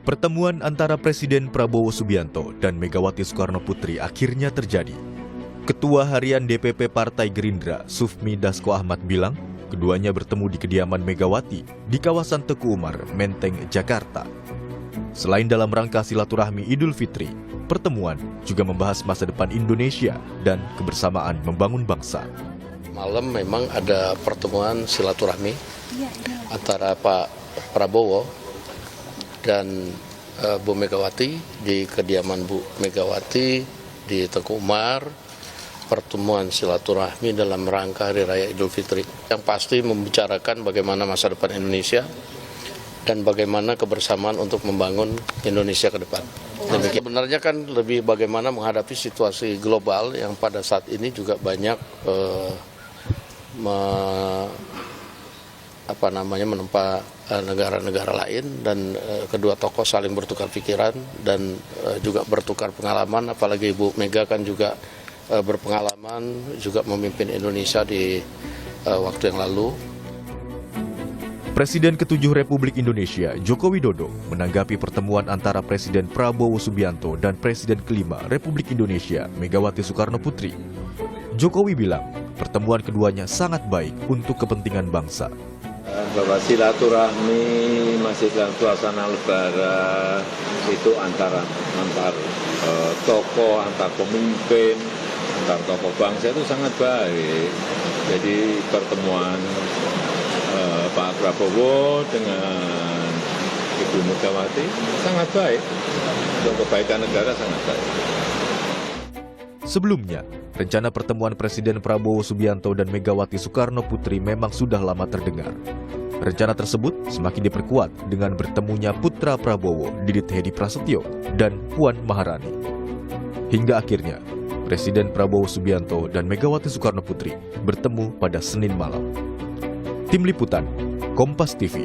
Pertemuan antara Presiden Prabowo Subianto dan Megawati Soekarno Putri akhirnya terjadi. Ketua Harian DPP Partai Gerindra, Sufmi Dasko Ahmad bilang, keduanya bertemu di kediaman Megawati di kawasan Teku Umar, Menteng, Jakarta. Selain dalam rangka silaturahmi Idul Fitri, pertemuan juga membahas masa depan Indonesia dan kebersamaan membangun bangsa. Malam memang ada pertemuan silaturahmi antara Pak Prabowo dan Bu Megawati di kediaman Bu Megawati di Teku Umar. Pertemuan silaturahmi dalam rangka Hari Raya Idul Fitri yang pasti membicarakan bagaimana masa depan Indonesia dan bagaimana kebersamaan untuk membangun Indonesia ke depan. Demikian. Sebenarnya kan lebih bagaimana menghadapi situasi global yang pada saat ini juga banyak menempa negara-negara lain, dan kedua tokoh saling bertukar pikiran dan juga bertukar pengalaman, apalagi Ibu Mega kan juga berpengalaman juga memimpin Indonesia di waktu yang lalu. Presiden ke-7 Republik Indonesia, Joko Widodo, menanggapi pertemuan antara Presiden Prabowo Subianto dan Presiden ke-5 Republik Indonesia, Megawati Soekarno Putri. Jokowi bilang, pertemuan keduanya sangat baik untuk kepentingan bangsa. Bahwa silaturahmi masih dalam suasana lebaran itu antar tokoh, antar pemimpin, antar tokoh bangsa itu sangat baik. Jadi pertemuan Pak Prabowo dengan Ibu Megawati sangat baik. Untuk kebaikan negara sangat baik. Sebelumnya, rencana pertemuan Presiden Prabowo Subianto dan Megawati Soekarno Putri memang sudah lama terdengar. Rencana tersebut semakin diperkuat dengan bertemunya putra Prabowo, Didit Hedi Prasetyo, dan Puan Maharani. Hingga akhirnya, Presiden Prabowo Subianto dan Megawati Soekarno Putri bertemu pada Senin malam. Tim Liputan, Kompas TV.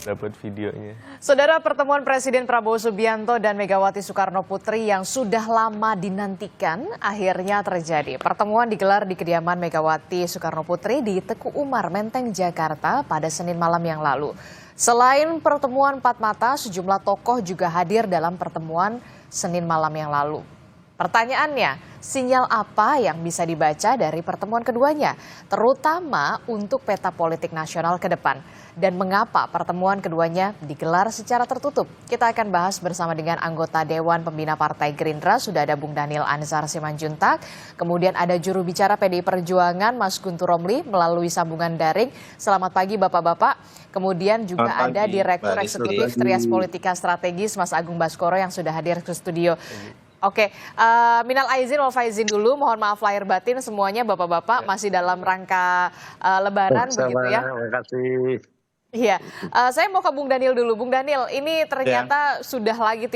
Dapat videonya. Saudara, pertemuan Presiden Prabowo Subianto dan Megawati Soekarno Putri yang sudah lama dinantikan akhirnya terjadi. Pertemuan digelar di kediaman Megawati Soekarno Putri di Teku Umar, Menteng, Jakarta pada Senin malam yang lalu. Selain pertemuan empat mata, sejumlah tokoh juga hadir dalam pertemuan Senin malam yang lalu. Pertanyaannya, sinyal apa yang bisa dibaca dari pertemuan keduanya, terutama untuk peta politik nasional ke depan? Dan mengapa pertemuan keduanya digelar secara tertutup? Kita akan bahas bersama dengan anggota Dewan Pembina Partai Gerindra, sudah ada Bung Daniel Ansar Simanjuntak, kemudian ada juru bicara PDI Perjuangan Mas Guntur Romli melalui sambungan daring. Selamat pagi Bapak-Bapak. Kemudian juga ada Direktur Eksekutif Trias Politika Strategis Mas Agung Baskoro yang sudah hadir ke studio. Oke, minal aizin wal faizin dulu, mohon maaf lahir batin semuanya Bapak-Bapak masih dalam rangka lebaran begitu ya. Terima kasih. Iya, saya mau ke Bung Daniel dulu. Bung Daniel, ini ternyata sudah lagi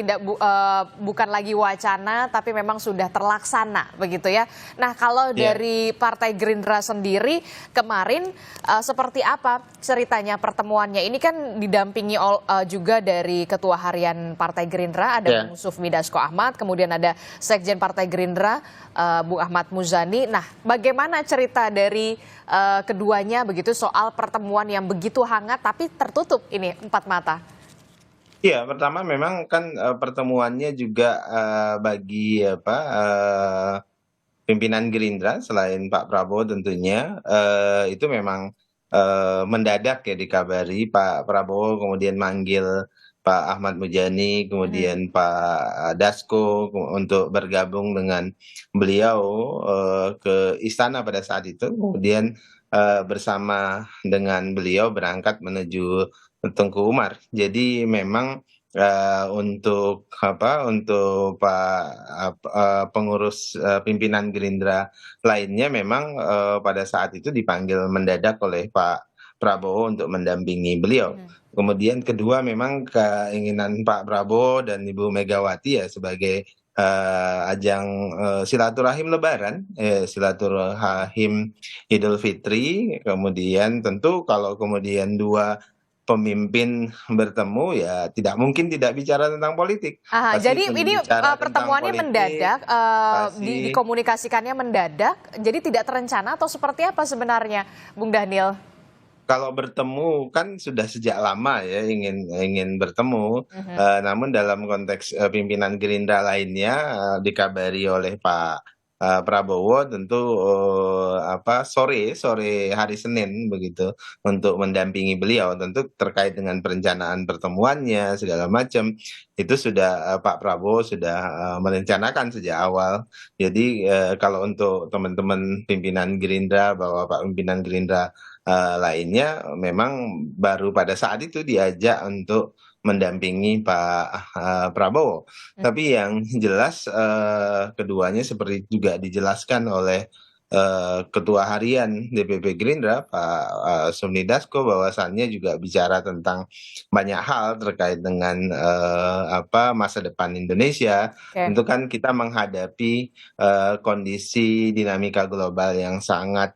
bukan lagi wacana, tapi memang sudah terlaksana begitu ya. Nah, kalau dari Partai Gerindra sendiri kemarin seperti apa ceritanya pertemuannya? Ini kan didampingi juga dari Ketua Harian Partai Gerindra, ada Bung Sufmi Dasko Ahmad, kemudian ada Sekjen Partai Gerindra, Bung Ahmad Muzani. Nah, bagaimana cerita dari keduanya begitu soal pertemuan yang begitu hangat tapi tertutup ini empat mata? Iya, pertama memang kan pertemuannya juga bagi pimpinan Gerindra selain Pak Prabowo tentunya itu memang mendadak ya, dikabari Pak Prabowo kemudian manggil Pak Ahmad Muzani, kemudian Pak Dasko untuk bergabung dengan beliau ke istana pada saat itu, kemudian bersama dengan beliau berangkat menuju Teku Umar. Jadi memang untuk pengurus pimpinan Gerindra lainnya memang pada saat itu dipanggil mendadak oleh Pak Prabowo untuk mendampingi beliau. Kemudian kedua memang keinginan Pak Prabowo dan Ibu Megawati ya sebagai ajang silaturahim Lebaran, silaturahim Idul Fitri. Kemudian tentu kalau kemudian dua pemimpin bertemu ya tidak mungkin tidak bicara tentang politik. Jadi ini pertemuannya mendadak, dikomunikasikannya mendadak, jadi tidak terencana atau seperti apa sebenarnya, Bung Daniel? kalau bertemu kan sudah sejak lama ya ingin bertemu, namun dalam konteks pimpinan Gerindra lainnya dikabari oleh Pak Prabowo tentu sore hari Senin begitu untuk mendampingi beliau, tentu terkait dengan perencanaan pertemuannya segala macam itu sudah Pak Prabowo sudah merencanakan sejak awal. Jadi kalau untuk teman-teman pimpinan Gerindra bahwa Pak pimpinan Gerindra lainnya memang baru pada saat itu diajak untuk mendampingi Pak Prabowo. Tapi yang jelas keduanya seperti juga dijelaskan oleh Ketua Harian DPP Gerindra Pak Sufmi Dasko bahwasannya juga bicara tentang banyak hal terkait dengan masa depan Indonesia. Oke. Tentu kan kita menghadapi kondisi dinamika global yang sangat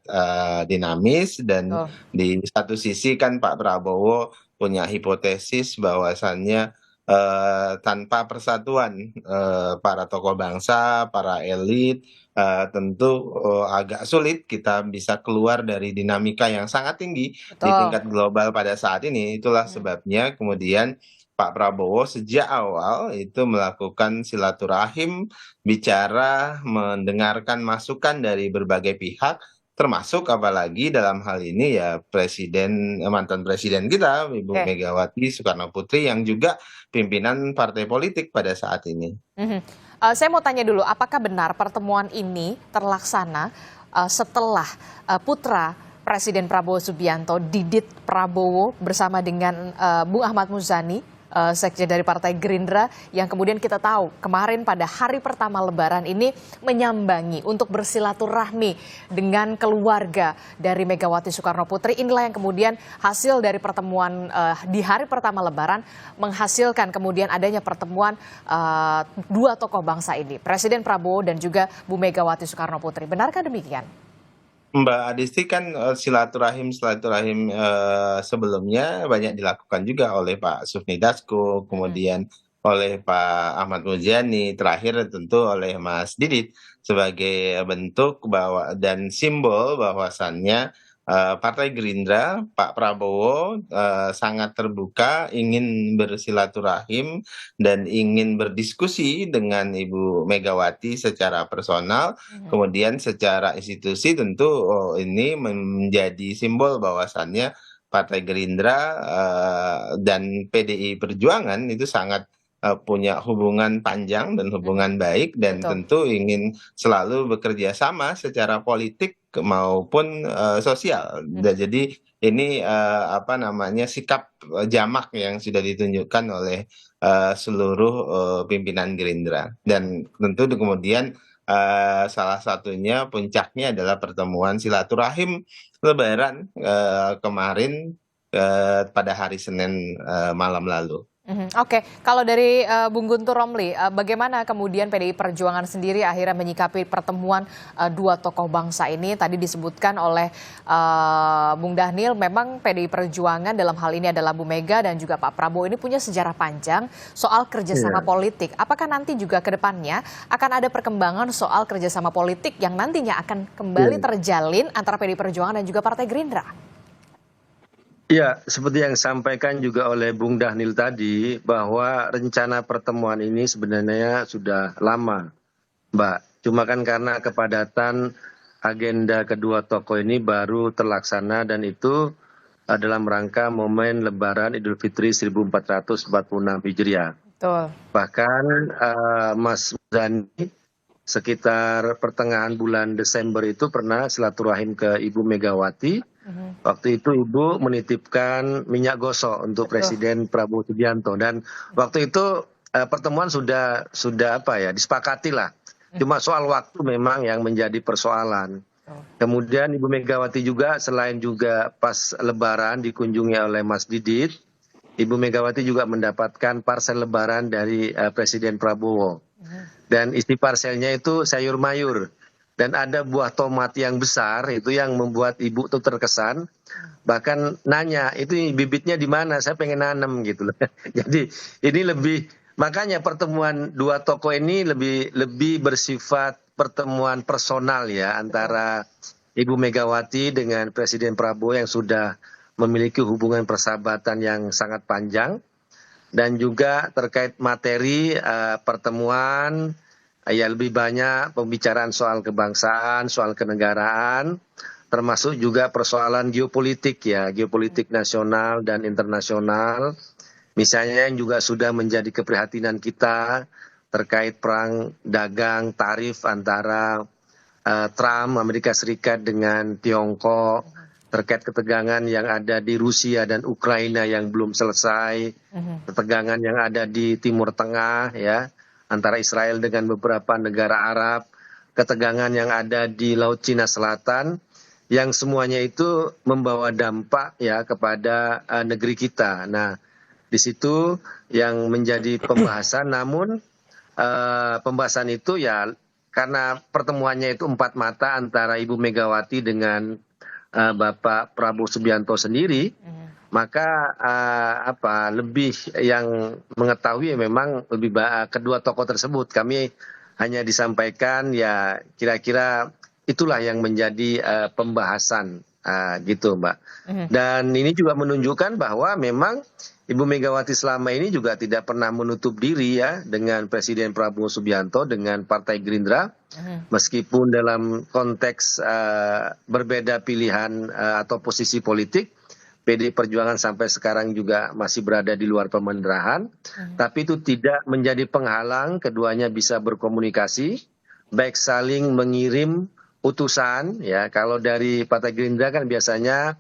dinamis dan Betul. di satu sisi kan Pak Prabowo punya hipotesis bahwasannya tanpa persatuan para tokoh bangsa, para elit, tentu agak sulit kita bisa keluar dari dinamika yang sangat tinggi di Betul. tingkat global pada saat ini. Itulah sebabnya kemudian Pak Prabowo sejak awal itu melakukan silaturahim, bicara, mendengarkan masukan dari berbagai pihak, termasuk apalagi dalam hal ini ya mantan presiden kita Ibu Oke. Megawati Soekarno Putri yang juga pimpinan partai politik pada saat ini. Saya mau tanya dulu, apakah benar pertemuan ini terlaksana setelah putra Presiden Prabowo Subianto, Didit Prabowo bersama dengan Bung Ahmad Muzani, sekjen dari Partai Gerindra, yang kemudian kita tahu kemarin pada hari pertama Lebaran ini menyambangi untuk bersilaturahmi dengan keluarga dari Megawati Soekarno Putri. Inilah yang kemudian hasil dari pertemuan di hari pertama Lebaran menghasilkan kemudian adanya pertemuan dua tokoh bangsa ini, Presiden Prabowo dan juga Bu Megawati Soekarno Putri. Benarkah demikian? Mbak Adisti kan silaturahim sebelumnya banyak dilakukan juga oleh Pak Sufmi Dasko, kemudian oleh Pak Ahmad Muzani, terakhir tentu oleh Mas Didit sebagai bentuk bahwa dan simbol bahwasannya Partai Gerindra, Pak Prabowo sangat terbuka ingin bersilaturahim dan ingin berdiskusi dengan Ibu Megawati secara personal, kemudian secara institusi tentu ini menjadi simbol bahwasannya Partai Gerindra dan PDI Perjuangan itu sangat punya hubungan panjang dan hubungan baik dan Betul. tentu ingin selalu bekerja sama secara politik maupun sosial. Jadi ini sikap jamak yang sudah ditunjukkan oleh seluruh pimpinan Gerindra dan tentu kemudian salah satunya puncaknya adalah pertemuan silaturahim Lebaran kemarin pada hari Senin malam lalu. Oke, kalau dari Bung Guntur Romli, bagaimana kemudian PDI Perjuangan sendiri akhirnya menyikapi pertemuan dua tokoh bangsa ini? Tadi disebutkan oleh Bung Dhanil, memang PDI Perjuangan dalam hal ini adalah Bu Mega dan juga Pak Prabowo ini punya sejarah panjang soal kerjasama politik. Apakah nanti juga ke depannya akan ada perkembangan soal kerjasama politik yang nantinya akan kembali terjalin antara PDI Perjuangan dan juga Partai Gerindra? Ya, seperti yang disampaikan juga oleh Bung Dhanil tadi, bahwa rencana pertemuan ini sebenarnya sudah lama, Mbak. Cuma kan karena kepadatan agenda kedua tokoh ini baru terlaksana dan itu dalam rangka momen Lebaran Idul Fitri 1446 Hijriah. Betul. Bahkan Mas Muzani sekitar pertengahan bulan Desember itu pernah silaturahim ke Ibu Megawati. Waktu itu Ibu menitipkan minyak gosok untuk Presiden Prabowo Subianto dan waktu itu pertemuan sudah disepakati lah. Cuma soal waktu memang yang menjadi persoalan. Kemudian Ibu Megawati juga selain juga pas Lebaran dikunjungi oleh Mas Didit, Ibu Megawati juga mendapatkan parsel Lebaran dari Presiden Prabowo. Dan isi parselnya itu sayur mayur. Dan ada buah tomat yang besar itu yang membuat ibu tuh terkesan. Bahkan nanya, itu bibitnya di mana? Saya pengen nanam gitu loh. Jadi ini makanya pertemuan dua tokoh ini lebih bersifat pertemuan personal ya antara Ibu Megawati dengan Presiden Prabowo yang sudah memiliki hubungan persahabatan yang sangat panjang, dan juga terkait materi pertemuan ya lebih banyak pembicaraan soal kebangsaan, soal kenegaraan, termasuk juga persoalan geopolitik ya, geopolitik nasional dan internasional. Misalnya yang juga sudah menjadi keprihatinan kita terkait perang dagang tarif antara Trump, Amerika Serikat dengan Tiongkok, terkait ketegangan yang ada di Rusia dan Ukraina yang belum selesai, ketegangan yang ada di Timur Tengah ya, antara Israel dengan beberapa negara Arab, ketegangan yang ada di Laut Cina Selatan, yang semuanya itu membawa dampak ya kepada negeri kita. Nah, di situ yang menjadi pembahasan, namun pembahasan itu ya karena pertemuannya itu empat mata antara Ibu Megawati dengan Bapak Prabowo Subianto sendiri, maka lebih yang mengetahui memang lebih kedua tokoh tersebut. Kami hanya disampaikan ya kira-kira itulah yang menjadi pembahasan gitu, Mbak. Dan ini juga menunjukkan bahwa memang Ibu Megawati selama ini juga tidak pernah menutup diri ya dengan Presiden Prabowo Subianto, dengan Partai Gerindra, meskipun dalam konteks berbeda pilihan atau posisi politik, PDI Perjuangan sampai sekarang juga masih berada di luar pemerintahan, tapi itu tidak menjadi penghalang keduanya bisa berkomunikasi, baik saling mengirim utusan ya. Kalau dari Partai Gerindra kan biasanya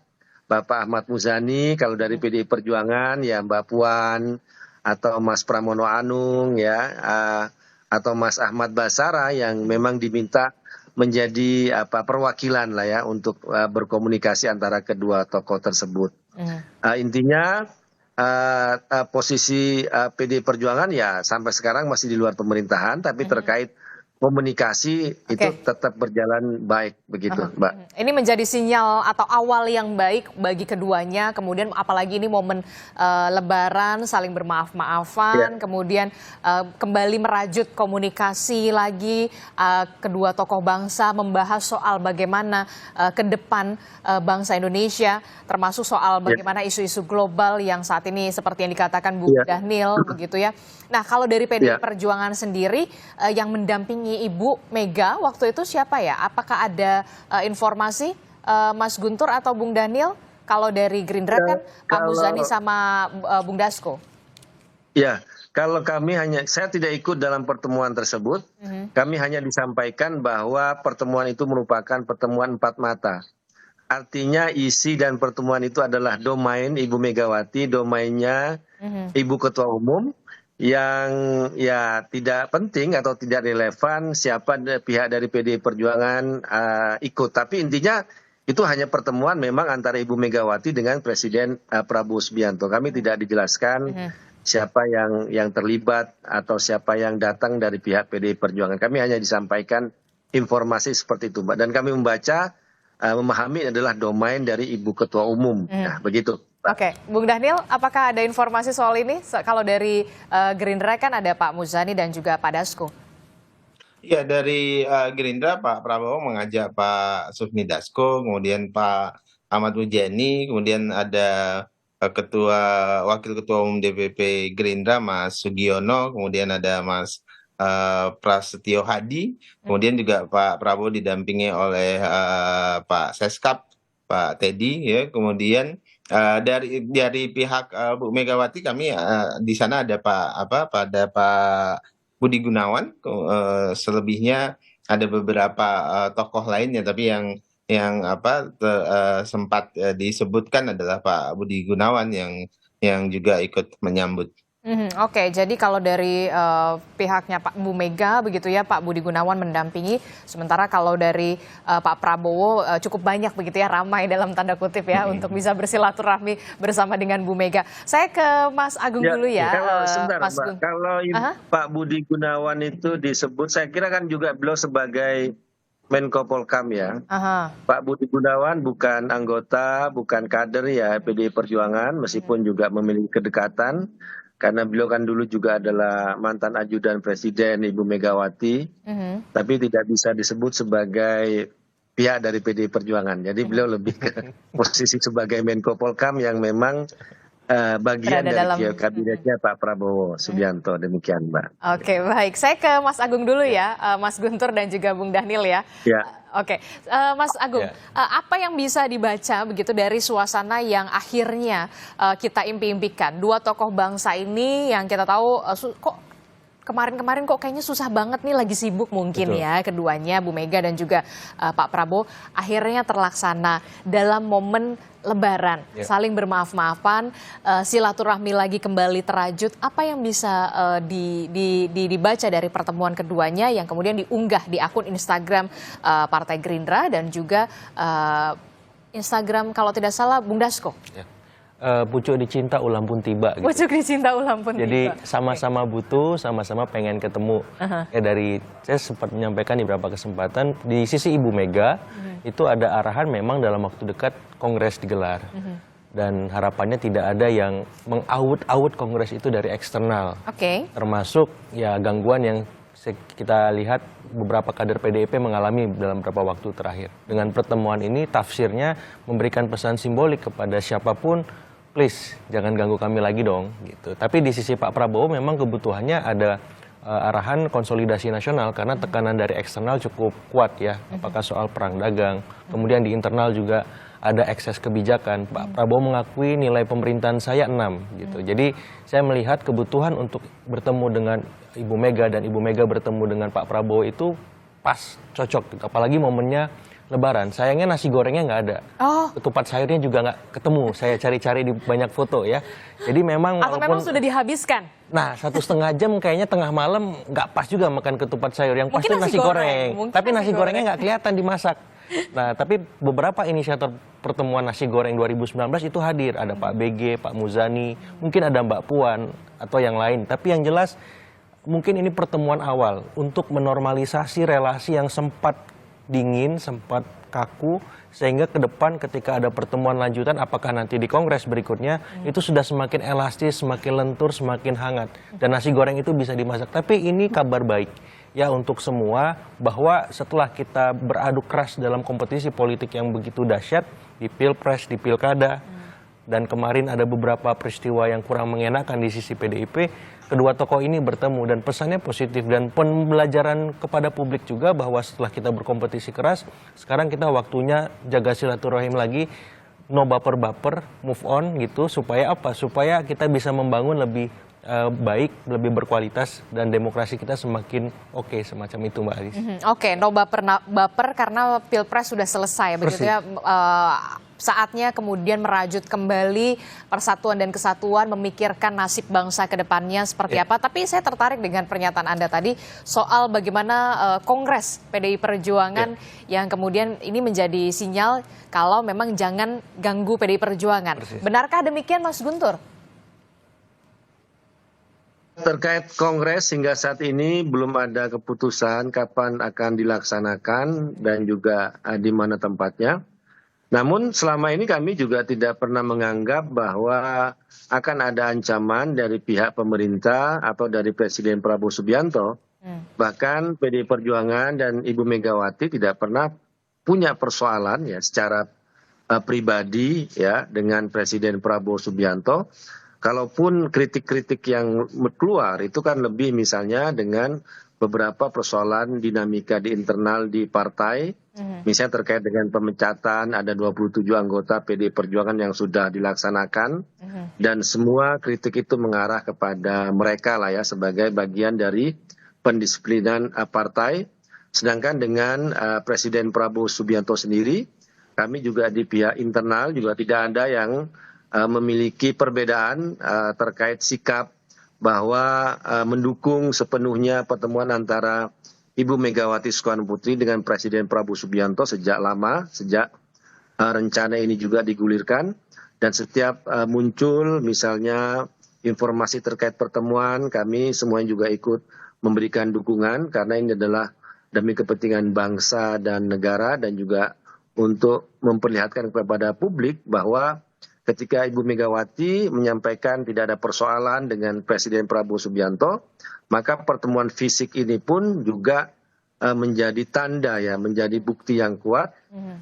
Bapak Ahmad Muzani, kalau dari PDI Perjuangan ya Mbak Puan atau Mas Pramono Anung ya, atau Mas Ahmad Basara yang memang diminta menjadi perwakilan lah ya untuk berkomunikasi antara kedua tokoh tersebut. Intinya posisi PDI Perjuangan ya sampai sekarang masih di luar pemerintahan, tapi terkait komunikasi itu tetap berjalan baik begitu, Mbak. Ini menjadi sinyal atau awal yang baik bagi keduanya, kemudian apalagi ini momen Lebaran, saling bermaaf-maafan, kemudian kembali merajut komunikasi lagi, kedua tokoh bangsa membahas soal bagaimana ke depan bangsa Indonesia, termasuk soal bagaimana isu-isu global yang saat ini seperti yang dikatakan Bu Dhanil, begitu ya. Nah, kalau dari PDI Perjuangan sendiri yang mendampingi Ibu Mega waktu itu siapa ya? Apakah ada informasi Mas Guntur atau Bung Dhanil? Kalau dari Gerindra kan Pak Muzani sama Bung Dasko. Ya, kalau kami saya tidak ikut dalam pertemuan tersebut. Kami hanya disampaikan bahwa pertemuan itu merupakan pertemuan empat mata. Artinya isi dan pertemuan itu adalah domain Ibu Megawati, domainnya Ibu Ketua Umum, yang ya tidak penting atau tidak relevan siapa pihak dari PDI Perjuangan ikut. Tapi intinya itu hanya pertemuan memang antara Ibu Megawati dengan Presiden Prabowo Subianto. Kami tidak dijelaskan siapa yang terlibat atau siapa yang datang dari pihak PDI Perjuangan. Kami hanya disampaikan informasi seperti itu, Mbak. Dan kami membaca, memahami adalah domain dari Ibu Ketua Umum. Nah, begitu. Oke, Bung Dhanil, apakah ada informasi soal ini? Kalau dari Gerindra kan ada Pak Muzani dan juga Pak Dasko. Ya, dari Gerindra Pak Prabowo mengajak Pak Sufmi Dasko, kemudian Pak Ahmad Muzani, kemudian ada Wakil Ketua Umum DPP Gerindra Mas Sugiono, kemudian ada Mas Prasetyo Hadi, kemudian juga Pak Prabowo didampingi oleh Pak Seskap, Pak Teddy, ya, kemudian dari pihak Bu Megawati kami di sana ada Pak Budi Gunawan, selebihnya ada beberapa tokoh lainnya, tapi yang sempat disebutkan adalah Pak Budi Gunawan yang juga ikut menyambut. Oke, jadi kalau dari pihaknya Pak Bu Mega begitu ya, Pak Budi Gunawan mendampingi, sementara kalau dari Pak Prabowo cukup banyak begitu ya, ramai dalam tanda kutip ya untuk bisa bersilaturahmi bersama dengan Bu Mega. Saya ke Mas Agung dulu ya. Mas Mbak, kalau Pak Budi Gunawan itu disebut, saya kira kan juga beliau sebagai Menko Polkam ya. Pak Budi Gunawan bukan anggota, bukan kader ya PDI Perjuangan, meskipun juga memiliki kedekatan. Karena beliau kan dulu juga adalah mantan ajudan Presiden Ibu Megawati, tapi tidak bisa disebut sebagai pihak dari PDI Perjuangan. Jadi beliau lebih ke posisi sebagai Menko Polkam yang memang bagian Berada dari kabinetnya Pak Prabowo Subianto. Demikian, Mbak. Oke, baik. Saya ke Mas Agung dulu ya, Mas Guntur dan juga Bung Dhanil ya. Ya. Oke, Mas Agung, apa yang bisa dibaca begitu dari suasana yang akhirnya kita impi-impikan? Dua tokoh bangsa ini yang kita tahu kok kemarin-kemarin kok kayaknya susah banget nih, lagi sibuk mungkin. Betul. Ya keduanya, Bu Mega dan juga Pak Prabowo, akhirnya terlaksana dalam momen Lebaran, saling bermaaf-maafan, silaturahmi lagi kembali terajut. Apa yang bisa dibaca dari pertemuan keduanya yang kemudian diunggah di akun Instagram Partai Gerindra dan juga Instagram kalau tidak salah Bung Dasko? Pucuk dicinta ulam pun tiba. Gitu. Pucuk dicinta ulam pun Jadi tiba. sama-sama butuh, sama-sama pengen ketemu. Saya sempat menyampaikan di beberapa kesempatan di sisi Ibu Mega itu ada arahan memang dalam waktu dekat kongres digelar. Dan harapannya tidak ada yang mengaut-aut kongres itu dari eksternal. Termasuk ya gangguan yang kita lihat beberapa kader PDIP mengalami dalam beberapa waktu terakhir. Dengan pertemuan ini tafsirnya memberikan pesan simbolik kepada siapapun, please jangan ganggu kami lagi dong gitu. Tapi di sisi Pak Prabowo memang kebutuhannya ada arahan konsolidasi nasional karena tekanan dari eksternal cukup kuat ya. Apakah soal perang dagang, kemudian di internal juga ada ekses kebijakan. Pak Prabowo mengakui nilai pemerintahan saya 6 gitu. Jadi saya melihat kebutuhan untuk bertemu dengan Ibu Mega dan Ibu Mega bertemu dengan Pak Prabowo itu pas, cocok gitu. Apalagi momennya Lebaran. Sayangnya nasi gorengnya nggak ada. Ketupat sayurnya juga nggak ketemu. Saya cari-cari di banyak foto ya. Jadi memang atau memang sudah dihabiskan? Nah, 1,5 jam kayaknya tengah malam nggak pas juga makan ketupat sayur. Yang pasti nasi goreng. Tapi nasi gorengnya nggak kelihatan dimasak. Nah, tapi beberapa inisiator pertemuan nasi goreng 2019 itu hadir. Ada Pak BG, Pak Muzani, mungkin ada Mbak Puan atau yang lain. Tapi yang jelas mungkin ini pertemuan awal untuk menormalisasi relasi yang sempat dingin, sempat kaku, sehingga ke depan ketika ada pertemuan lanjutan, apakah nanti di kongres berikutnya, itu sudah semakin elastis, semakin lentur, semakin hangat. Dan nasi goreng itu bisa dimasak. Tapi ini kabar baik ya untuk semua, bahwa setelah kita beradu keras dalam kompetisi politik yang begitu dahsyat, di Pilpres, di Pilkada, dan kemarin ada beberapa peristiwa yang kurang mengenakan di sisi PDIP, kedua tokoh ini bertemu dan pesannya positif dan pembelajaran kepada publik juga bahwa setelah kita berkompetisi keras, sekarang kita waktunya jaga silaturahim lagi, no baper-baper, move on gitu, supaya apa? Supaya kita bisa membangun lebih baik, lebih berkualitas dan demokrasi kita semakin oke, semacam itu Mbak Aris. Oke, no baper karena Pilpres sudah selesai, begitu ya. Saatnya kemudian merajut kembali persatuan dan kesatuan, memikirkan nasib bangsa ke depannya seperti apa. Tapi saya tertarik dengan pernyataan Anda tadi soal bagaimana Kongres PDI Perjuangan yang kemudian ini menjadi sinyal kalau memang jangan ganggu PDI Perjuangan. Benarkah demikian Mas Guntur? Terkait kongres hingga saat ini belum ada keputusan kapan akan dilaksanakan dan juga di mana tempatnya. Namun selama ini kami juga tidak pernah menganggap bahwa akan ada ancaman dari pihak pemerintah atau dari Presiden Prabowo Subianto. Bahkan PDI Perjuangan dan Ibu Megawati tidak pernah punya persoalan ya secara pribadi ya dengan Presiden Prabowo Subianto. Kalaupun kritik-kritik yang keluar itu kan lebih misalnya dengan beberapa persoalan dinamika di internal di partai, misalnya terkait dengan pemecatan ada 27 anggota PDI Perjuangan yang sudah dilaksanakan, dan semua kritik itu mengarah kepada mereka lah ya sebagai bagian dari pendisiplinan partai. Sedangkan dengan Presiden Prabowo Subianto sendiri, kami juga di pihak internal juga tidak ada yang memiliki perbedaan terkait sikap bahwa mendukung sepenuhnya pertemuan antara Ibu Megawati Soekarno Putri dengan Presiden Prabowo Subianto sejak lama, sejak rencana ini juga digulirkan. Dan setiap muncul misalnya informasi terkait pertemuan, kami semuanya juga ikut memberikan dukungan karena ini adalah demi kepentingan bangsa dan negara dan juga untuk memperlihatkan kepada publik bahwa ketika Ibu Megawati menyampaikan tidak ada persoalan dengan Presiden Prabowo Subianto, maka pertemuan fisik ini pun juga menjadi tanda ya, menjadi bukti yang kuat.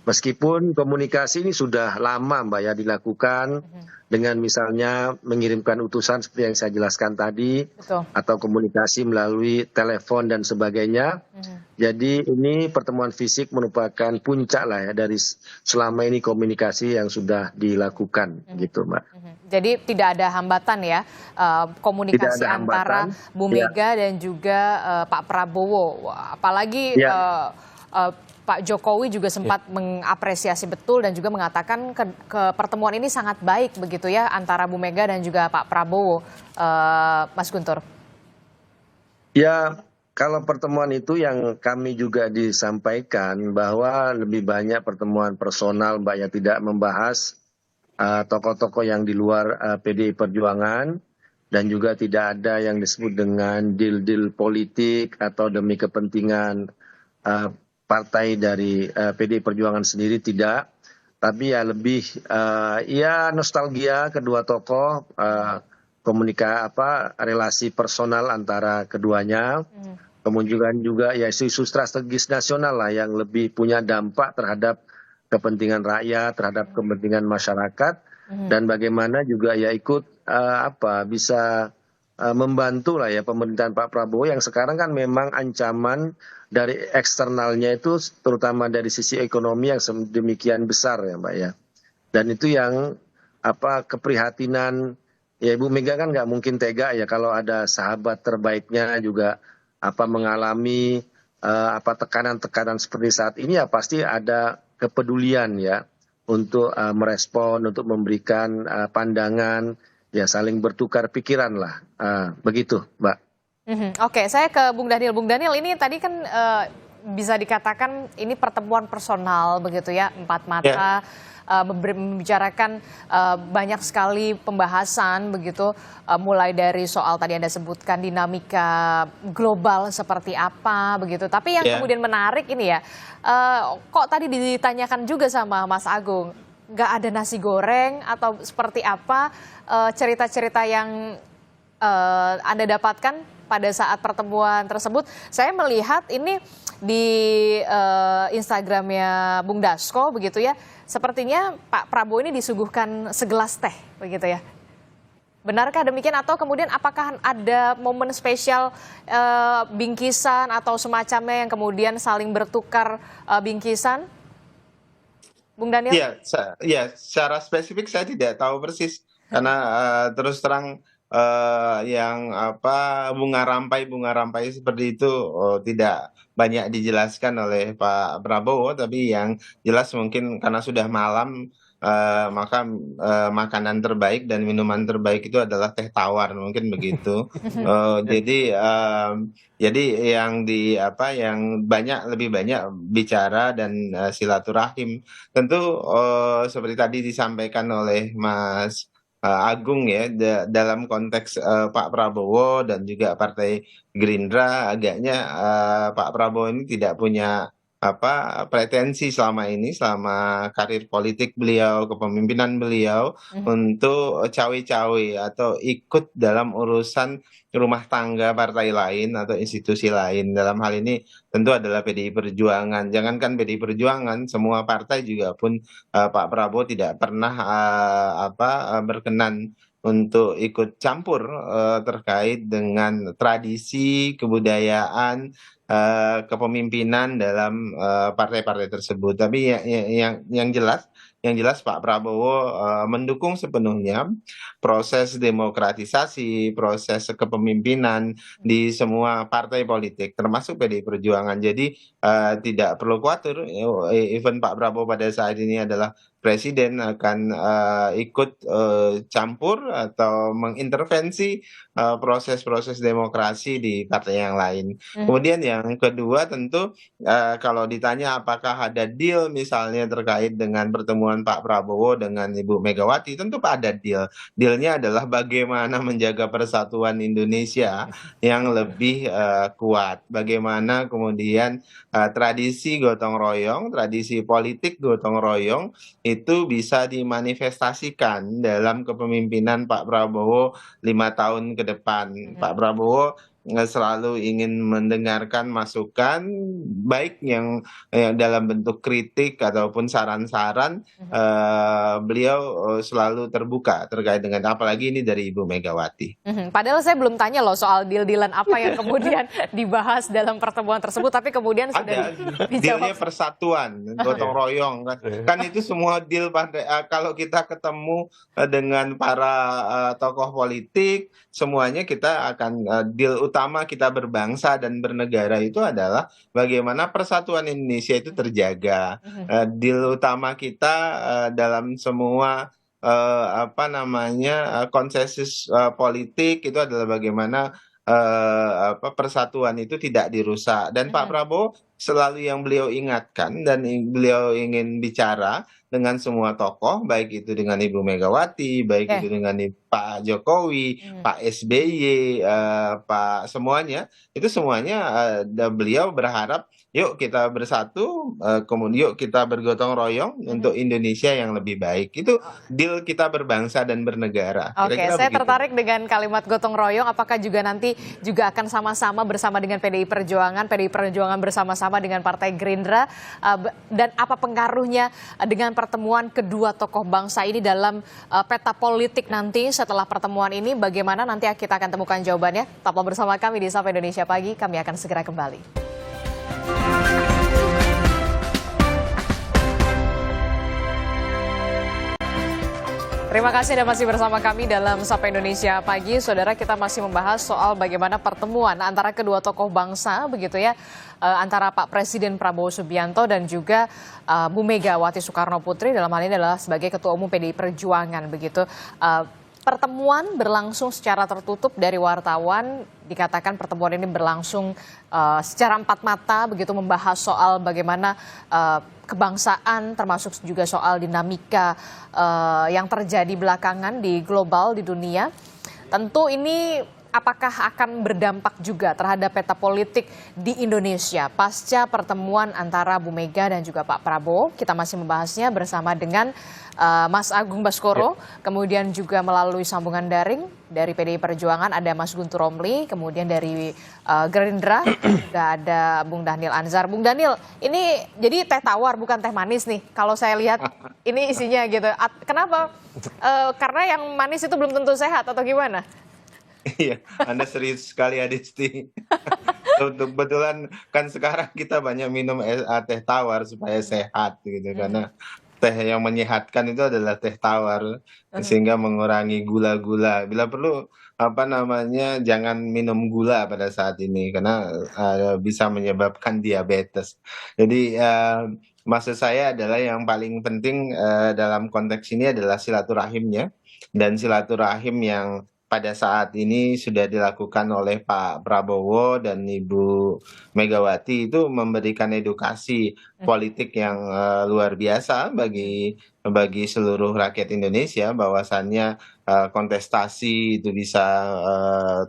Meskipun komunikasi ini sudah lama Mbak ya dilakukan dengan misalnya mengirimkan utusan seperti yang saya jelaskan tadi, Betul. atau komunikasi melalui telepon dan sebagainya. Jadi ini pertemuan fisik merupakan puncak lah ya dari selama ini komunikasi yang sudah dilakukan gitu Mbak. Jadi tidak ada hambatan ya komunikasi Tidak ada antara hambatan, Bu ya. Mega dan juga Pak Prabowo. Wah, apalagi Ya. Pak Jokowi juga sempat mengapresiasi betul dan juga mengatakan ke pertemuan ini sangat baik begitu ya antara Bu Mega dan juga Pak Prabowo, Mas Guntur. Ya, kalau pertemuan itu yang kami juga disampaikan bahwa lebih banyak pertemuan personal Mbak ya, tidak membahas tokoh-tokoh yang di luar PDI Perjuangan, dan juga tidak ada yang disebut dengan deal-deal politik atau demi kepentingan partai dari PDI Perjuangan sendiri, tidak. Tapi ya lebih ya nostalgia kedua tokoh, relasi personal antara keduanya. Kemudian juga ya isu strategis nasional lah yang lebih punya dampak terhadap kepentingan rakyat, terhadap kepentingan masyarakat, dan bagaimana juga ya ikut bisa membantu lah ya pemerintahan Pak Prabowo yang sekarang kan memang ancaman dari eksternalnya itu terutama dari sisi ekonomi yang demikian besar ya Mbak ya. Dan itu yang keprihatinan ya, Ibu Mega kan nggak mungkin tega ya kalau ada sahabat terbaiknya juga mengalami tekanan-tekanan seperti saat ini, ya pasti ada kepedulian ya untuk merespon, untuk memberikan pandangan, ya saling bertukar pikiran lah, begitu Mbak. Oke, saya ke Bung Daniel. Bung Daniel, ini tadi kan bisa dikatakan ini pertemuan personal begitu ya, empat mata. Membicarakan banyak sekali pembahasan begitu, mulai dari soal tadi Anda sebutkan dinamika global seperti apa begitu. Tapi yang kemudian menarik ini ya, kok tadi ditanyakan juga sama Mas Agung, nggak ada nasi goreng atau seperti apa cerita-cerita yang Anda dapatkan pada saat pertemuan tersebut. Saya melihat ini di Instagramnya Bung Dasko begitu ya, sepertinya Pak Prabowo ini disuguhkan segelas teh begitu ya. Benarkah demikian atau kemudian apakah ada momen spesial bingkisan atau semacamnya yang kemudian saling bertukar bingkisan? Bung Daniel? Ya, secara spesifik saya tidak tahu persis karena terus terang yang bunga rampai seperti itu tidak banyak dijelaskan oleh Pak Prabowo, tapi yang jelas mungkin karena sudah malam maka makanan terbaik dan minuman terbaik itu adalah teh tawar, mungkin begitu. Jadi yang yang lebih banyak bicara dan silaturahim. Tentu seperti tadi disampaikan oleh Mas Agung ya, dalam konteks Pak Prabowo dan juga Partai Gerindra, agaknya Pak Prabowo ini tidak punya pretensi selama karir politik beliau, kepemimpinan beliau untuk cawe-cawe atau ikut dalam urusan rumah tangga partai lain atau institusi lain. Dalam hal ini tentu adalah PDI Perjuangan. Jangankan PDI Perjuangan, semua partai juga pun Pak Prabowo tidak pernah berkenan untuk ikut campur terkait dengan tradisi, kebudayaan, kepemimpinan dalam partai-partai tersebut. Tapi yang jelas Pak Prabowo mendukung sepenuhnya proses demokratisasi, proses kepemimpinan di semua partai politik, termasuk PDI Perjuangan. Jadi tidak perlu khawatir, even Pak Prabowo pada saat ini adalah presiden akan ikut campur atau mengintervensi proses-proses demokrasi di partai yang lain. Kemudian yang kedua tentu kalau ditanya apakah ada deal misalnya terkait dengan pertemuan Pak Prabowo dengan Ibu Megawati, tentu ada deal. Dealnya adalah bagaimana menjaga persatuan Indonesia yang lebih kuat. Bagaimana kemudian tradisi gotong royong, tradisi politik gotong royong itu bisa dimanifestasikan dalam kepemimpinan Pak Prabowo 5 tahun ke depan. Pak Prabowo selalu ingin mendengarkan masukan baik yang dalam bentuk kritik ataupun saran-saran. Beliau selalu terbuka terkait dengan, apalagi ini dari Ibu Megawati. Padahal saya belum tanya loh soal deal-dealan apa yang kemudian dibahas dalam pertemuan tersebut, tapi kemudian sudah dealnya persatuan, gotong royong kan itu semua deal. Kalau kita ketemu dengan para tokoh politik, semuanya kita akan deal utama kita berbangsa dan bernegara itu adalah bagaimana persatuan Indonesia itu terjaga. Deal utama kita dalam semua konsensus politik itu adalah bagaimana persatuan itu tidak dirusak. Dan Pak Prabowo selalu yang beliau ingatkan dan beliau ingin bicara dengan semua tokoh, baik itu dengan Ibu Megawati, baik itu dengan Pak Jokowi, Pak SBY, Pak semuanya, itu semuanya beliau berharap yuk kita bersatu, kemudian yuk kita bergotong royong untuk Indonesia yang lebih baik. Itu deal kita berbangsa dan bernegara. Oke, saya tertarik dengan kalimat gotong royong. Apakah juga nanti juga akan sama-sama bersama dengan PDI Perjuangan bersama-sama dengan Partai Gerindra, dan apa pengaruhnya dengan pertemuan kedua tokoh bangsa ini dalam peta politik nanti setelah pertemuan ini? Bagaimana nanti kita akan temukan jawabannya. Tetaplah bersama kami di Sapa Indonesia Pagi, kami akan segera kembali. Terima kasih Anda masih bersama kami dalam Sapa Indonesia Pagi. Saudara, kita masih membahas soal bagaimana pertemuan antara kedua tokoh bangsa, begitu ya, antara Pak Presiden Prabowo Subianto dan juga Bu Megawati Soekarno Putri, dalam hal ini adalah sebagai Ketua Umum PDI Perjuangan, begitu. Pertemuan berlangsung secara tertutup dari wartawan. Dikatakan pertemuan ini berlangsung secara empat mata, begitu, membahas soal bagaimana kebangsaan, termasuk juga soal dinamika yang terjadi belakangan di global, di dunia. Tentu ini apakah akan berdampak juga terhadap peta politik di Indonesia pasca pertemuan antara Bu Mega dan juga Pak Prabowo? Kita masih membahasnya bersama dengan Mas Agung Baskoro, kemudian juga melalui sambungan daring dari PDI Perjuangan ada Mas Guntur Romli, kemudian dari Gerindra juga ada Bung Daniel Anzar. Bung Daniel, ini jadi teh tawar bukan teh manis nih kalau saya lihat ini isinya gitu. Kenapa? Karena yang manis itu belum tentu sehat atau gimana? Iya, Anda serius sekali Adisti. Kebetulan kan sekarang kita banyak minum teh tawar supaya sehat gitu, karena teh yang menyehatkan itu adalah teh tawar, sehingga mengurangi gula-gula. Bila perlu jangan minum gula pada saat ini karena bisa menyebabkan diabetes. Jadi maksud saya adalah yang paling penting dalam konteks ini adalah silaturahimnya, dan silaturahim yang pada saat ini sudah dilakukan oleh Pak Prabowo dan Ibu Megawati itu memberikan edukasi politik yang luar biasa bagi seluruh rakyat Indonesia, bahwasannya kontestasi itu bisa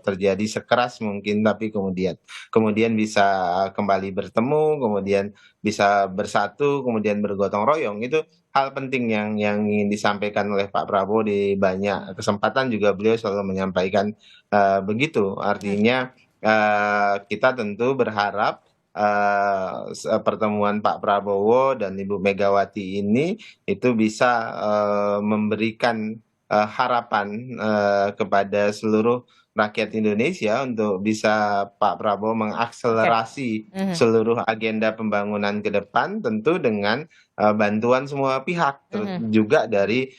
terjadi sekeras mungkin, tapi kemudian bisa kembali bertemu, kemudian bisa bersatu, kemudian bergotong royong. Itu hal penting yang ingin disampaikan oleh Pak Prabowo di banyak kesempatan, juga beliau selalu menyampaikan begitu. Artinya kita tentu berharap pertemuan Pak Prabowo dan Ibu Megawati ini itu bisa memberikan harapan kepada seluruh rakyat Indonesia untuk bisa Pak Prabowo mengakselerasi seluruh agenda pembangunan ke depan, tentu dengan bantuan semua pihak, juga dari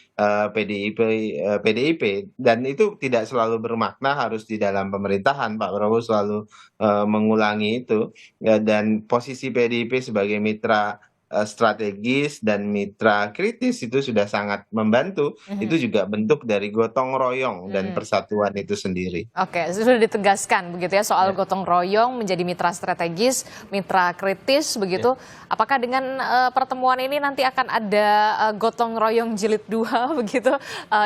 PDIP, dan itu tidak selalu bermakna harus di dalam pemerintahan. Pak Prabowo selalu mengulangi itu, dan posisi PDIP sebagai mitra strategis dan mitra kritis itu sudah sangat membantu. Itu juga bentuk dari gotong royong dan persatuan itu sendiri. Oke, sudah ditegaskan begitu ya soal gotong royong menjadi mitra strategis, mitra kritis begitu. Apakah dengan pertemuan ini nanti akan ada gotong royong jilid 2 begitu,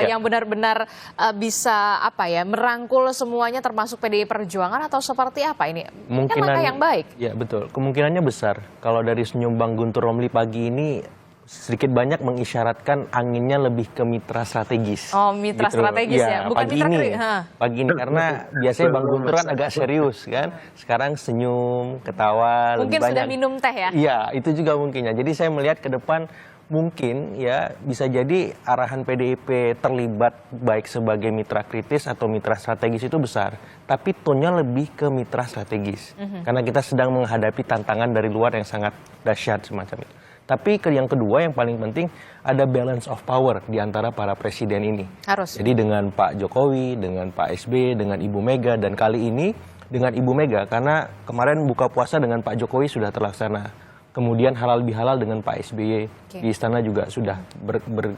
yang benar-benar bisa merangkul semuanya termasuk PDI Perjuangan, atau seperti apa ini? Kan langkah yang baik. Ya betul, kemungkinannya besar. Kalau dari senyum Bang Guntur Romli pagi ini sedikit banyak mengisyaratkan anginnya lebih ke mitra strategis. Oh, mitra strategis ya, bukan pagi mitra ini, kering. pagi ini karena biasanya Bang Guntur kan agak serius kan. Sekarang senyum, ketawa, Mungkin lebih banyak. sudah minum teh ya? Iya, itu juga mungkinnya. Jadi saya melihat ke depan mungkin ya bisa jadi arahan PDIP terlibat baik sebagai mitra kritis atau mitra strategis itu besar, tapi tone-nya lebih ke mitra strategis karena kita sedang menghadapi tantangan dari luar yang sangat dahsyat semacam itu. Tapi yang kedua yang paling penting ada balance of power di antara para presiden ini. Harus. Jadi dengan Pak Jokowi, dengan Pak SBY, dengan Ibu Mega, dan kali ini dengan Ibu Mega karena kemarin buka puasa dengan Pak Jokowi sudah terlaksana. Kemudian halal bihalal dengan Pak SBY di istana juga sudah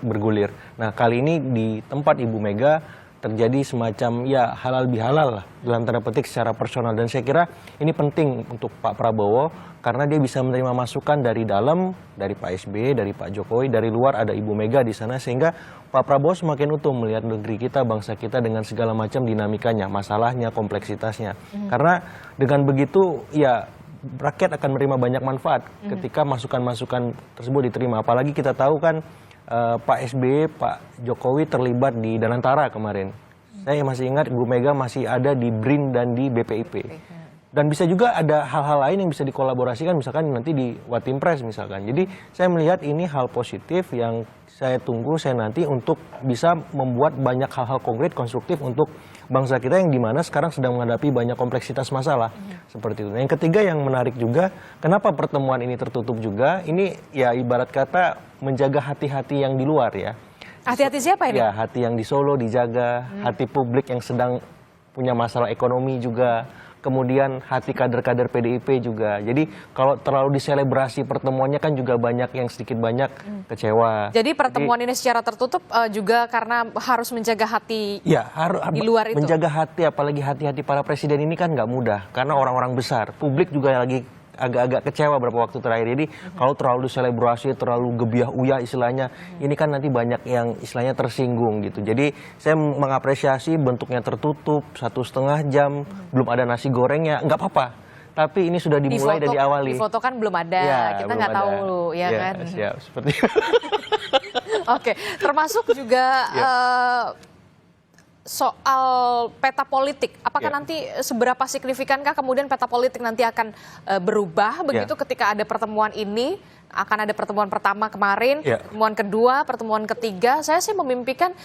bergulir. Nah kali ini di tempat Ibu Mega terjadi semacam ya halal bihalal lah dalam tanda petik secara personal, dan saya kira ini penting untuk Pak Prabowo karena dia bisa menerima masukan dari dalam, dari Pak SBY, dari Pak Jokowi, dari luar ada Ibu Mega di sana, sehingga Pak Prabowo semakin utuh melihat negeri kita, bangsa kita dengan segala macam dinamikanya, masalahnya, kompleksitasnya. Karena dengan begitu ya rakyat akan menerima banyak manfaat ketika masukan-masukan tersebut diterima. Apalagi kita tahu kan Pak SBY, Pak Jokowi terlibat di Danantara kemarin. Saya masih ingat Ibu Mega masih ada di BRIN dan di BPIP. Dan bisa juga ada hal-hal lain yang bisa dikolaborasikan, misalkan nanti di Watimpres misalkan. Jadi saya melihat ini hal positif yang saya tunggu, saya nanti untuk bisa membuat banyak hal-hal konkret, konstruktif untuk bangsa kita yang dimana sekarang sedang menghadapi banyak kompleksitas masalah seperti itu. Nah, yang ketiga yang menarik juga, kenapa pertemuan ini tertutup juga? Ini ya ibarat kata menjaga hati-hati yang di luar ya. Hati-hati siapa ini? Ya, hati yang di Solo dijaga, hati publik yang sedang punya masalah ekonomi juga. Kemudian hati kader-kader PDIP juga. Jadi kalau terlalu diselebrasi pertemuannya kan juga banyak yang sedikit banyak kecewa. Jadi pertemuan ini secara tertutup juga karena harus menjaga hati ya, harus di luar itu. Menjaga hati, apalagi hati-hati para presiden ini kan nggak mudah. Karena orang-orang besar, publik juga lagi agak-agak kecewa beberapa waktu terakhir. Jadi kalau terlalu diselebrasi, terlalu gebiah uyah istilahnya, ini kan nanti banyak yang istilahnya tersinggung gitu. Jadi saya mengapresiasi bentuknya tertutup 1,5 jam, belum ada nasi gorengnya, nggak apa-apa. Tapi ini sudah dimulai dari awal. Di foto kan belum ada, ya, kita nggak tahu ya kan. Siap, seperti itu. Oke, termasuk juga soal peta politik, apakah nanti seberapa signifikankah kemudian peta politik nanti akan berubah begitu ketika ada pertemuan ini? Akan ada pertemuan pertama kemarin, pertemuan kedua, pertemuan ketiga. Saya sih memimpikan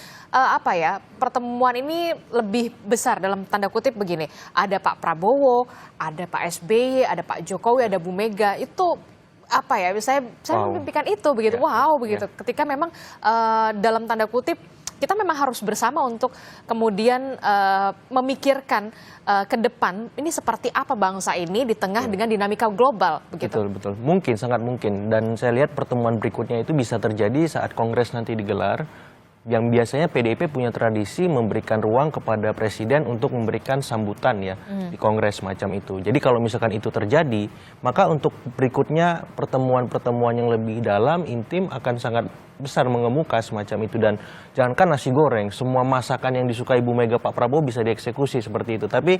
pertemuan ini lebih besar dalam tanda kutip begini. Ada Pak Prabowo, ada Pak SBY, ada Pak Jokowi, ada Bu Mega. Itu saya memimpikan itu begitu. Begitu. Ketika memang dalam tanda kutip kita memang harus bersama untuk kemudian memikirkan ke depan ini seperti apa bangsa ini di tengah dengan dinamika global begitu. Betul. Mungkin, sangat mungkin. Dan saya lihat pertemuan berikutnya itu bisa terjadi saat Kongres nanti digelar. Yang biasanya PDIP punya tradisi memberikan ruang kepada presiden untuk memberikan sambutan ya di Kongres macam itu. Jadi kalau misalkan itu terjadi, maka untuk berikutnya pertemuan-pertemuan yang lebih dalam, intim akan sangat besar mengemuka semacam itu. Dan jangankan nasi goreng, semua masakan yang disukai Ibu Mega Pak Prabowo bisa dieksekusi seperti itu. Tapi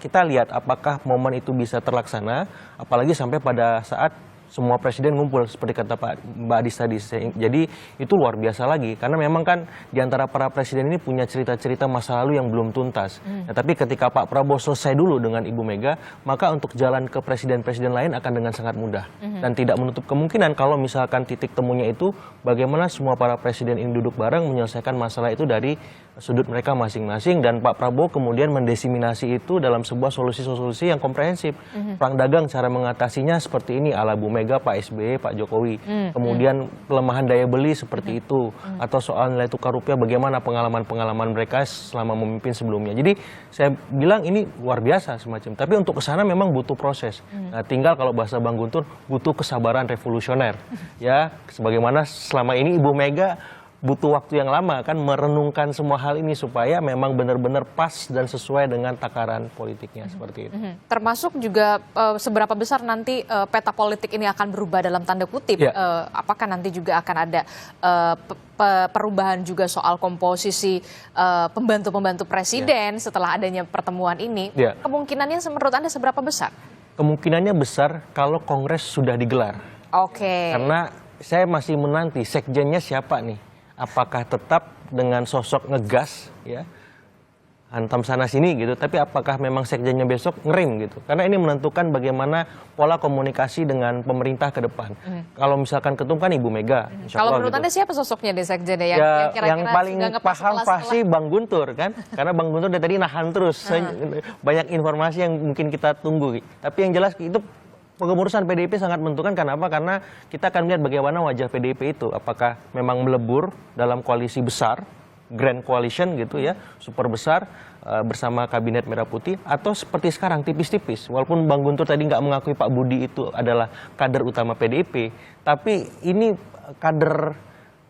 kita lihat apakah momen itu bisa terlaksana, apalagi sampai pada saat semua presiden ngumpul seperti kata Mbak Adis tadi. Jadi itu luar biasa lagi karena memang kan diantara para presiden ini punya cerita-cerita masa lalu yang belum tuntas. Tapi ketika Pak Prabowo selesai dulu dengan Ibu Mega, maka untuk jalan ke presiden-presiden lain akan dengan sangat mudah. Dan tidak menutup kemungkinan kalau misalkan titik temunya itu bagaimana semua para presiden ini duduk bareng menyelesaikan masalah itu dari sudut mereka masing-masing, dan Pak Prabowo kemudian mendesimasi itu dalam sebuah solusi-solusi yang komprehensif. Perang dagang cara mengatasinya seperti ini ala Bu Mega, Pak SBY, Pak Jokowi. Kemudian pelemahan daya beli seperti itu, atau soal nilai tukar rupiah bagaimana pengalaman-pengalaman mereka selama memimpin sebelumnya. Jadi saya bilang ini luar biasa semacam. Tapi untuk kesana memang butuh proses. Nah, tinggal kalau bahasa Bang Guntur butuh kesabaran revolusioner. Ya, sebagaimana selama ini Ibu Mega butuh waktu yang lama kan merenungkan semua hal ini supaya memang benar-benar pas dan sesuai dengan takaran politiknya seperti itu. Termasuk juga seberapa besar nanti peta politik ini akan berubah dalam tanda kutip. Apakah nanti juga akan ada perubahan juga soal komposisi pembantu-pembantu presiden setelah adanya pertemuan ini? Kemungkinannya menurut Anda seberapa besar? Kemungkinannya besar kalau Kongres sudah digelar. Oke. Karena saya masih menanti sekjennya siapa nih. Apakah tetap dengan sosok ngegas, ya, hantam sana sini gitu, tapi apakah memang sekjennya besok ngerem gitu? Karena ini menentukan bagaimana pola komunikasi dengan pemerintah ke depan. Kalau misalkan ketum kan Ibu Mega. Kalau menurut Anda siapa sosoknya di sekjennya yang kira-kira yang paling sudah ngepas paham setelah- pasti Bang Guntur kan, karena Bang Guntur dari tadi nahan terus. Banyak informasi yang mungkin kita tunggu. Tapi yang jelas itu pengurusan PDIP sangat menentukan. Kenapa? Karena kita akan melihat bagaimana wajah PDIP itu. Apakah memang melebur dalam koalisi besar, Grand Coalition gitu ya, super besar bersama Kabinet Merah Putih, atau seperti sekarang tipis-tipis. Walaupun Bang Guntur tadi nggak mengakui Pak Budi itu adalah kader utama PDIP, tapi ini kader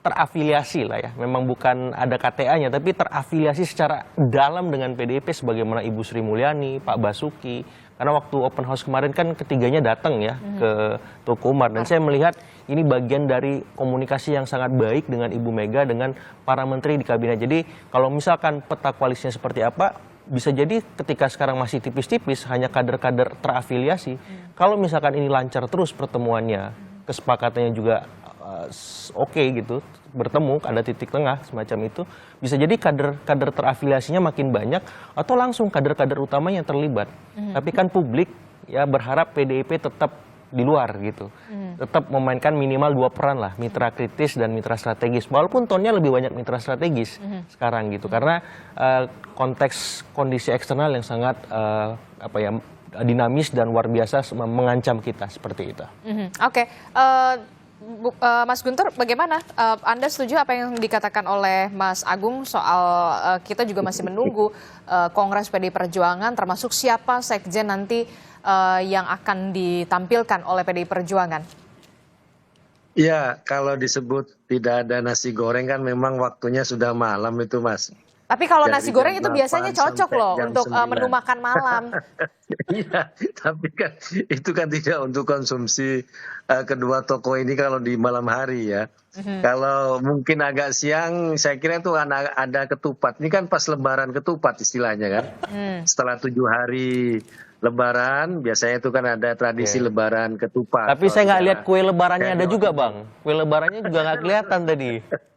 terafiliasi lah ya. Memang bukan ada KTA-nya, tapi terafiliasi secara dalam dengan PDIP sebagaimana Ibu Sri Mulyani, Pak Basuki. Karena waktu open house kemarin kan ketiganya datang ya ke Tuku Umar, dan saya melihat ini bagian dari komunikasi yang sangat baik dengan Ibu Mega dengan para menteri di kabinet. Jadi kalau misalkan peta koalisinya seperti apa, bisa jadi ketika sekarang masih tipis-tipis hanya kader-kader terafiliasi. Kalau misalkan ini lancar terus pertemuannya, kesepakatannya juga oke gitu, bertemu, ada titik tengah semacam itu, bisa jadi kader-kader terafiliasinya makin banyak atau langsung kader-kader utamanya yang terlibat. Tapi kan publik ya berharap PDIP tetap di luar gitu, tetap memainkan minimal 2 peran lah, mitra kritis dan mitra strategis. Walaupun tonnya lebih banyak mitra strategis sekarang gitu, karena konteks kondisi eksternal yang sangat dinamis dan luar biasa mengancam kita seperti itu. Oke. Mas Guntur, bagaimana? Anda setuju apa yang dikatakan oleh Mas Agung soal kita juga masih menunggu Kongres PDI Perjuangan, termasuk siapa sekjen nanti yang akan ditampilkan oleh PDI Perjuangan? Ya, kalau disebut tidak ada nasi goreng kan memang waktunya sudah malam itu, Mas. Tapi kalau Dari nasi goreng jam itu biasanya 8 cocok sampai loh jam untuk 9. menu makan malam. Iya, tapi kan itu kan tidak untuk konsumsi kedua tokoh ini kalau di malam hari ya. Kalau mungkin agak siang, saya kira itu ada ketupat. Ini kan pas Lebaran ketupat istilahnya kan. Setelah 7 hari Lebaran, biasanya itu kan ada tradisi Lebaran ketupat. Tapi saya nggak lihat kue lebarannya ada juga, Bang. Kue lebarannya juga nggak kelihatan tadi.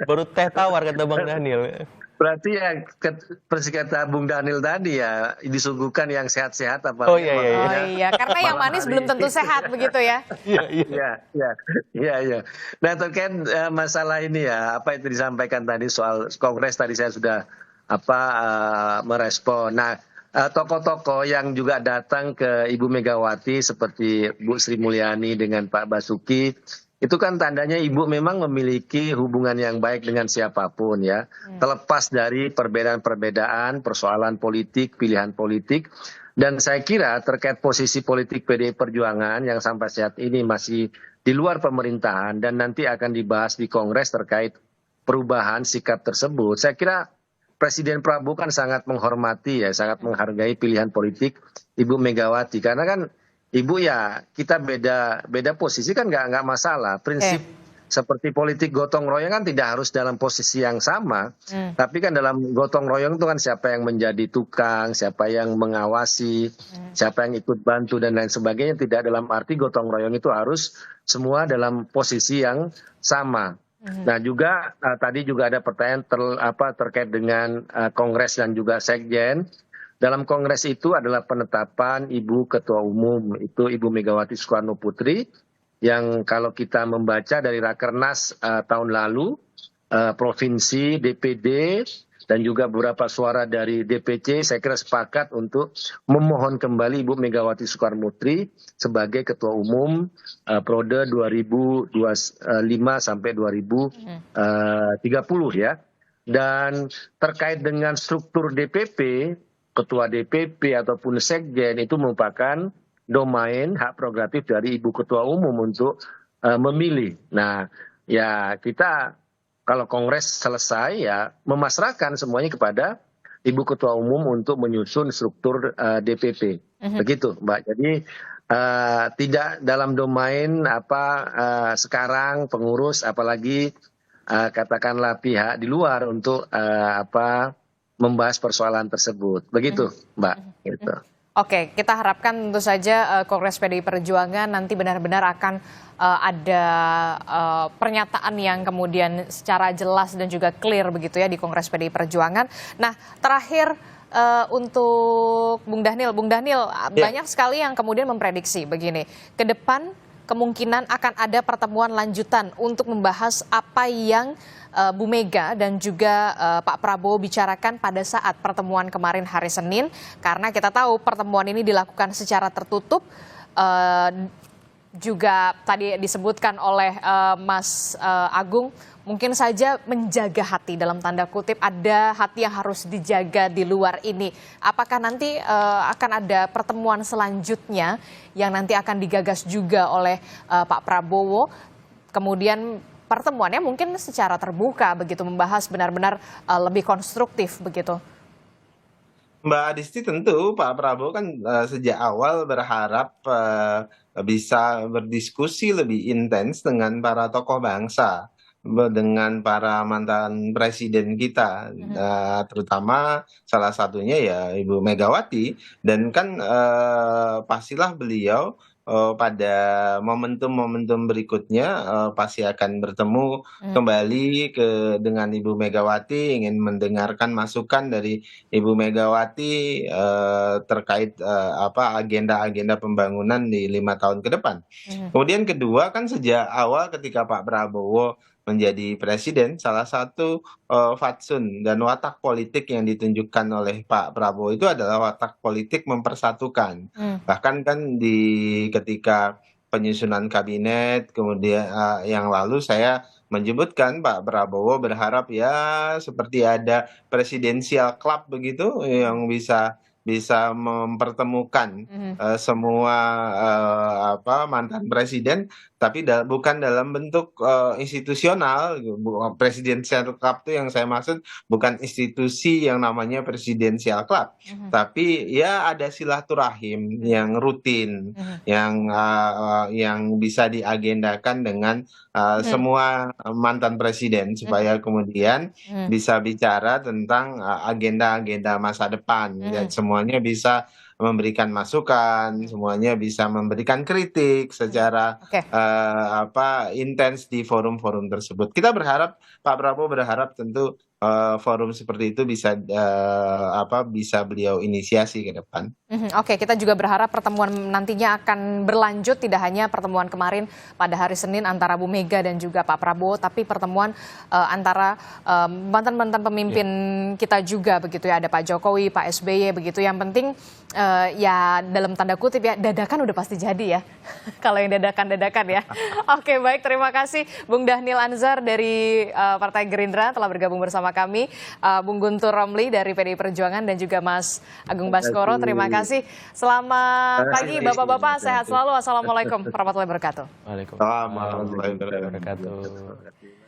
Baru teh tawar kata Bang Daniel. Berarti ya seperti kata Bung Daniel tadi ya, disuguhkan yang sehat-sehat apa? Oh iya. Oh iya, karena yang manis belum tentu sehat begitu ya. Iya. Nah, terkait masalah ini ya, apa itu disampaikan tadi soal Kongres tadi saya sudah merespon. Nah, tokoh-tokoh yang juga datang ke Ibu Megawati seperti Bu Sri Mulyani dengan Pak Basuki, itu kan tandanya Ibu memang memiliki hubungan yang baik dengan siapapun ya. Terlepas dari perbedaan-perbedaan, persoalan politik, pilihan politik. Dan saya kira terkait posisi politik PDI Perjuangan yang sampai saat ini masih di luar pemerintahan dan nanti akan dibahas di Kongres terkait perubahan sikap tersebut. Saya kira Presiden Prabowo kan sangat menghormati ya, sangat menghargai pilihan politik Ibu Megawati. Karena kan Ibu ya kita beda posisi kan nggak masalah. Prinsip seperti politik gotong royong kan tidak harus dalam posisi yang sama. Tapi kan dalam gotong royong itu kan siapa yang menjadi tukang, siapa yang mengawasi, siapa yang ikut bantu dan lain sebagainya. Tidak dalam arti gotong royong itu harus semua dalam posisi yang sama. Nah juga tadi juga ada pertanyaan terkait dengan Kongres dan juga Sekjen. Dalam Kongres itu adalah penetapan Ibu Ketua Umum, itu Ibu Megawati Soekarno Putri, yang kalau kita membaca dari Rakernas tahun lalu, Provinsi, DPD, dan juga beberapa suara dari DPC, saya kira sepakat untuk memohon kembali Ibu Megawati Soekarno Putri sebagai Ketua Umum periode 2025 sampai 2030 ya. Dan terkait dengan struktur DPP, Ketua DPP ataupun Sekjen itu merupakan domain hak prerogatif dari Ibu Ketua Umum untuk memilih. Nah, ya kita kalau Kongres selesai ya memasrahkan semuanya kepada Ibu Ketua Umum untuk menyusun struktur DPP. Begitu, Mbak. Jadi tidak dalam domain sekarang pengurus apalagi katakanlah pihak di luar untuk membahas persoalan tersebut. Begitu, Mbak. Gitu. Oke, kita harapkan tentu saja Kongres PDI Perjuangan nanti benar-benar akan ada pernyataan yang kemudian secara jelas dan juga clear begitu ya di Kongres PDI Perjuangan. Nah, terakhir untuk Bung Dhanil, banyak sekali yang kemudian memprediksi begini, ke depan kemungkinan akan ada pertemuan lanjutan untuk membahas apa yang Bu Mega dan juga Pak Prabowo bicarakan pada saat pertemuan kemarin hari Senin, karena kita tahu pertemuan ini dilakukan secara tertutup, juga tadi disebutkan oleh Mas Agung, mungkin saja menjaga hati dalam tanda kutip, ada hati yang harus dijaga di luar ini. Apakah nanti akan ada pertemuan selanjutnya yang nanti akan digagas juga oleh Pak Prabowo, kemudian pertemuannya mungkin secara terbuka begitu, membahas benar-benar lebih konstruktif begitu? Mbak Adisti, tentu Pak Prabowo kan sejak awal berharap bisa berdiskusi lebih intens dengan para tokoh bangsa, dengan para mantan presiden kita, terutama salah satunya ya Ibu Megawati, dan kan pastilah beliau pada momentum-momentum berikutnya pasti akan bertemu kembali dengan Ibu Megawati, ingin mendengarkan masukan dari Ibu Megawati terkait agenda-agenda pembangunan di 5 tahun ke depan. Kemudian kedua, kan sejak awal ketika Pak Prabowo menjadi presiden, salah satu fatsun dan watak politik yang ditunjukkan oleh Pak Prabowo itu adalah watak politik mempersatukan. Bahkan kan ketika penyusunan kabinet kemudian yang lalu saya menyebutkan Pak Prabowo berharap ya seperti ada presidensial club begitu yang bisa mempertemukan semua mantan presiden, tapi bukan dalam bentuk institusional. Presidensial club itu yang saya maksud bukan institusi yang namanya presidensial club, tapi ya ada silaturahim yang rutin, yang bisa diagendakan dengan semua mantan presiden, supaya kemudian bisa bicara tentang agenda-agenda masa depan, dan semuanya bisa memberikan masukan, semuanya bisa memberikan kritik secara intens di forum-forum tersebut. Kita berharap, Pak Prabowo berharap tentu forum seperti itu bisa beliau inisiasi ke depan. Oke, kita juga berharap pertemuan nantinya akan berlanjut, tidak hanya pertemuan kemarin pada hari Senin antara Bu Mega dan juga Pak Prabowo, tapi pertemuan antara mantan-mantan pemimpin kita juga begitu ya, ada Pak Jokowi, Pak SBY begitu. Yang penting ya dalam tanda kutip ya, dadakan udah pasti jadi ya. Kalau yang dadakan-dadakan ya. Oke, baik, terima kasih Bung Dhanil Anzar dari Partai Gerindra telah bergabung bersama kami, Bung Guntur Romli dari PDI Perjuangan, dan juga Mas Agung Baskoro. Terima kasih. Selamat pagi Bapak-bapak, sehat selalu. Assalamualaikum warahmatullahi wabarakatuh. Waalaikumsalam warahmatullahi wabarakatuh.